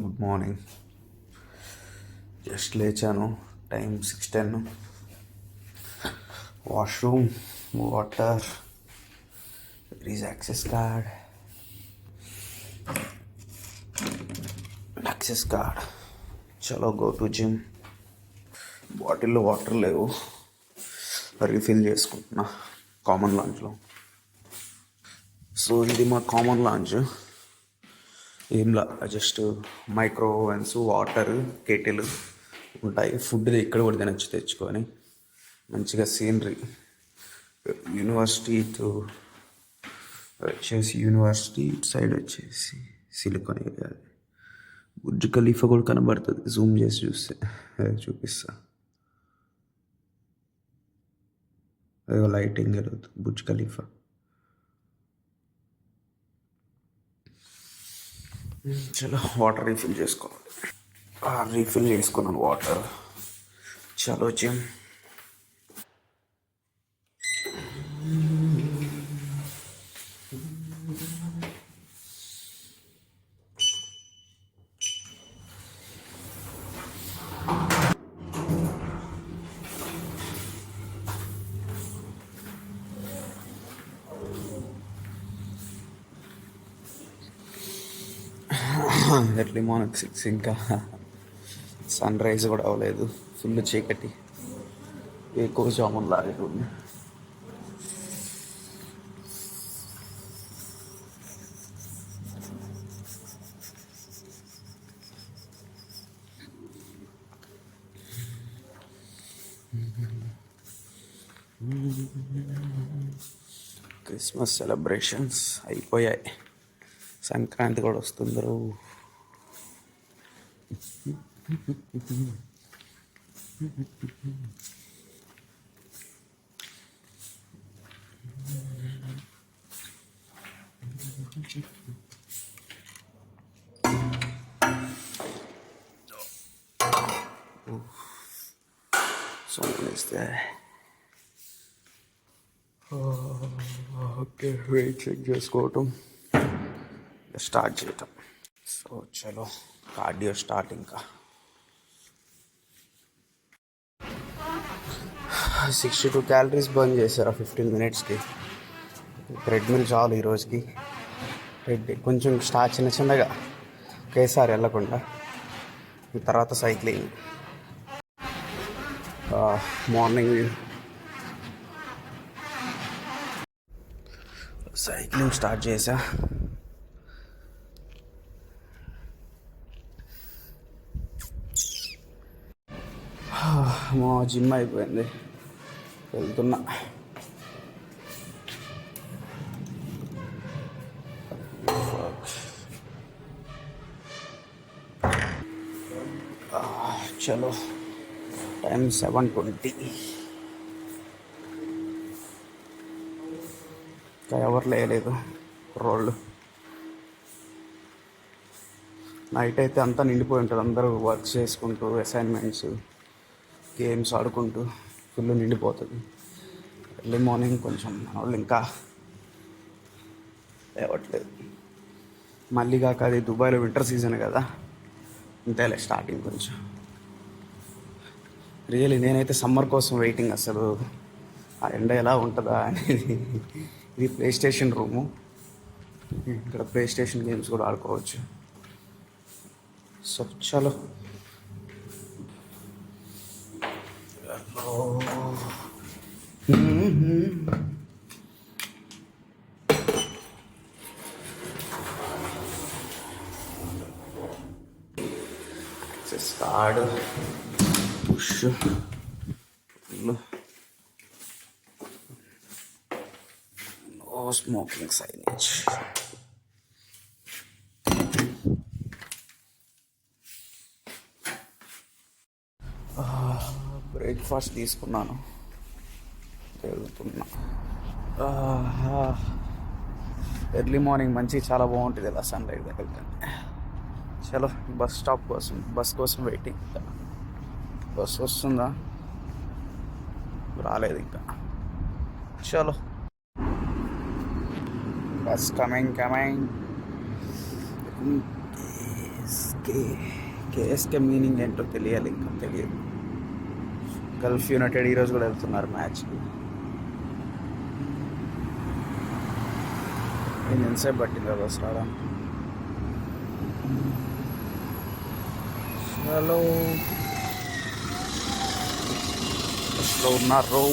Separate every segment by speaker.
Speaker 1: Good morning. Just లేచాను. Time 6:10. Washroom, water, రీజ్ access card, చలో గో టు జిమ్. బాటిల్లో వాటర్ లేవు, రీఫిల్ చేసుకుంటున్నా కామన్ లాంచ్లో. సో ఇది మా కామన్ లాంచ్. ఏంలా just micro ovens, water, kettle ఉంటాయి. ఫుడ్ ఇక్కడ కూడా తినచ్చు తెచ్చుకొని. మంచిగా సీనరీ. యూనివర్సిటీ సైడ్ వచ్చేసి సిలికాన్ ఏరియా. బుర్జ్ ఖలీఫా కూడా కనబడుతుంది జూమ్ చేసి చూస్తే. చూపిస్తా. లైటింగ్ జరుగుతుంది. Burj Khalifa. చలో వాటర్ రీఫిల్ చేసుకోవాలి. రీఫిల్ చేసుకున్నాను వాటర్. చలో జిమ్. ఎర్లీ మార్నింగ్ 6, ఇంకా సన్ రైజ్ కూడా అవ్వలేదు. ఫుల్ చీకటి. ఎక్కువ జామున్ లాగే ఉంది. క్రిస్మస్ సెలబ్రేషన్స్ అయిపోయాయి. సంక్రాంతి కూడా వస్తుందరు. Someone is there. Okay, weight check చేసుకోవటం, స్టార్ట్ చేయటం. సో చలో కార్డియో స్టార్ట్. ఇంకా 62 క్యాలరీస్ బర్న్ చేశారు 15 మినిట్స్కి. ట్రెడ్మిల్ చాలు ఈరోజుకి. కొంచెం స్టార్ట్ చిన్నగా ఒకేసారి వెళ్ళకుండా, తర్వాత సైక్లింగ్. మార్నింగ్ సైక్లింగ్ స్టార్ట్ చేశా. మా జిమ్ అయిపోయింది, వెళ్తున్నా. చలో టైం 7:20. ఇంకా ఎవరు లేలేదు రోళ్ళు. నైట్ అయితే అంతా నిండిపోయి ఉంటుంది. అందరూ వర్క్ చేసుకుంటూ, అసైన్మెంట్స్, గేమ్స్ ఆడుకుంటూ ఫుల్ నిండిపోతుంది. ఎర్లీ మార్నింగ్ కొంచెం వాళ్ళు ఇంకా లేవట్లేదు. మళ్ళీ కాక అది దుబాయ్లో వింటర్ సీజన్ కదా, అంతేలే స్టార్టింగ్ కొంచెం. రియల్లీ నేనైతే సమ్మర్ కోసం వెయిటింగ్. అసలు ఆ ఎండ ఎలా ఉంటుందా అనేది. ఇది ప్లే స్టేషన్ రూము. ఇక్కడ ప్లే స్టేషన్ గేమ్స్ కూడా ఆడుకోవచ్చు. సో చలో access card, push, no smoking signage. Breakfast తీసుకున్నాను, వెళ్తున్నా. ఎర్లీ మార్నింగ్ మంచి చాలా బాగుంటుంది ఇలా సన్లైట్ దగ్గర. చలో బస్ కోసం వెయిటింగ్. బస్ వస్తుందా? రాలేదు ఇంకా. చలో బస్ కమింగ్. కే కేఎస్కే మీనింగ్ ఏంటో తెలియాలి, ఇంకా తెలియదు. గల్ఫ్ యునైటెడ్ ఈరోజు కూడా వెళ్తున్నారు మ్యాచ్కి. నేను ఎంతసేపు పట్టింది బస్ రావడానికి. చలో బస్లో ఉన్నారు.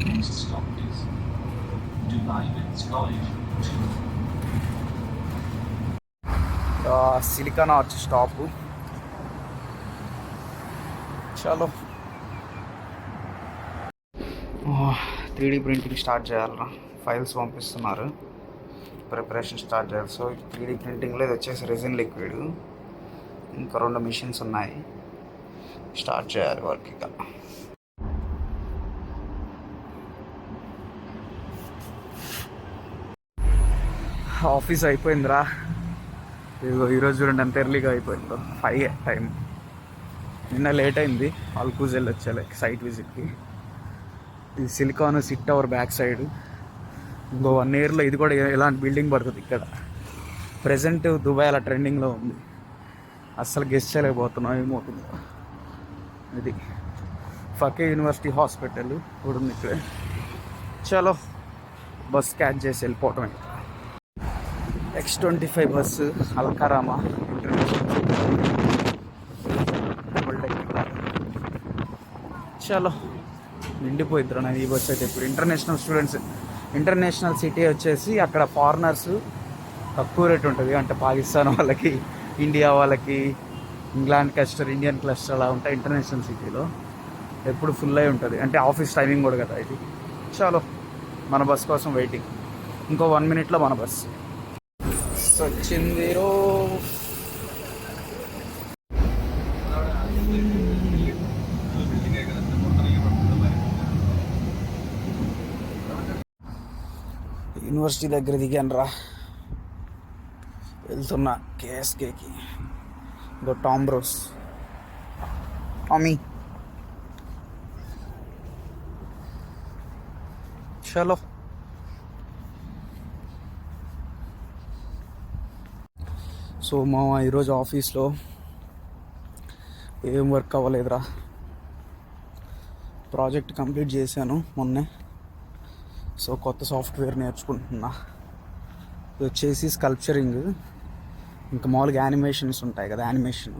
Speaker 2: Next stop is Dubai Men's College.
Speaker 1: Silicon arch stop. చలో 3D ప్రింటింగ్ స్టార్ట్ చేయాలరా. ఫైల్స్ పంపిస్తున్నారు, ప్రిపరేషన్ స్టార్ట్ చేయాలి. సో 3D ప్రింటింగ్లో ఇది వచ్చేసి రెజిన్ లిక్విడ్. ఇంకా 2 మిషన్స్ ఉన్నాయి, స్టార్ట్ చేయాలి వర్క్. ఇక ఆఫీస్ అయిపోయిందిరా. ఇదిగో ఈరోజు చూడండి ఎంత ఎర్లీగా అయిపోయిందో. 5 టైం. నిన్న లేట్ అయింది అల్కూజ్ వెళ్ళొచ్చాలి సైట్ విజిట్కి. ఇది silicon SIT tower back side. ఇంకో 1 ఇయర్లో ఇది కూడా ఎలాంటి బిల్డింగ్ పడుతుంది ఇక్కడ. ప్రజెంట్ దుబాయ్ అలా ట్రెండింగ్లో ఉంది, అస్సలు గెస్ట్ చేయలేకపోతున్నాం ఏమవుతుందో. ఇది ఫకే యూనివర్సిటీ హాస్పిటల్ కూడా ఉంది ఇక్కడే. చలో బస్ క్యాచ్ చేసి వెళ్ళిపోవటం. X25 bus అల్కారామా international. చలో నిండిపోయిద్దరు నేను ఈ బస్సు అయితే. ఇప్పుడు ఇంటర్నేషనల్ స్టూడెంట్స్, ఇంటర్నేషనల్ సిటీ వచ్చేసి అక్కడ ఫారినర్స్ తక్కువ రేట్ ఉంటుంది. అంటే పాకిస్తాన్ వాళ్ళకి, ఇండియా వాళ్ళకి, ఇంగ్లాండ్ క్లస్టర్, ఇండియన్ క్లస్టర్ అలా ఉంటాయి. ఇంటర్నేషనల్ సిటీలో ఎప్పుడు ఫుల్ అయి ఉంటుంది, అంటే ఆఫీస్ టైమింగ్ కూడా కదా ఇది. చలో మన బస్ కోసం వెయిటింగ్. ఇంకో 1 మినిట్లో మన బస్ వచ్చింది రో. యూనివర్సిటీ దగ్గర దిగాను రా. వెళ్తున్నా కేఎస్కేకి. ఇంకో టామ్ బ్రోస్ టామీ. చలో సో మా ఈరోజు ఆఫీస్లో ఏం వర్క్ అవ్వలేదురా. ప్రాజెక్ట్ కంప్లీట్ చేశాను మొన్నే. సో కొత్త సాఫ్ట్వేర్ నేర్చుకుంటున్నా. ఇది వచ్చేసి స్కల్ప్చరింగ్. ఇంకా మామూలుగా యానిమేషన్స్ ఉంటాయి కదా, యానిమేషన్.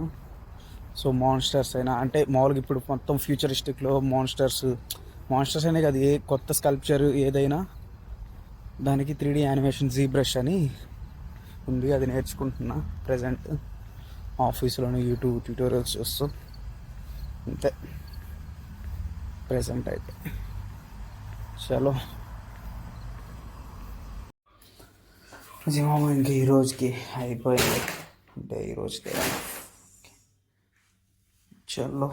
Speaker 1: సో మాన్స్టర్స్ అయినా, అంటే మామూలుగా ఇప్పుడు మొత్తం ఫ్యూచరిస్టిక్లో మాన్స్టర్స్ అనే కదా, ఏ కొత్త స్కల్ప్చర్ ఏదైనా దానికి 3D యానిమేషన్ జీబ్రష్ అని ఉంది, అది నేర్చుకుంటున్నా ప్రజెంట్. ఆఫీస్లోనే యూట్యూబ్ ట్యూటోరియల్స్ చూస్తూ అంతే ప్రజెంట్ అయితే. చలో జిమామ ఇంక ఈరోజుకి అయిపోయింది, అంటే ఈరోజుకి. చలో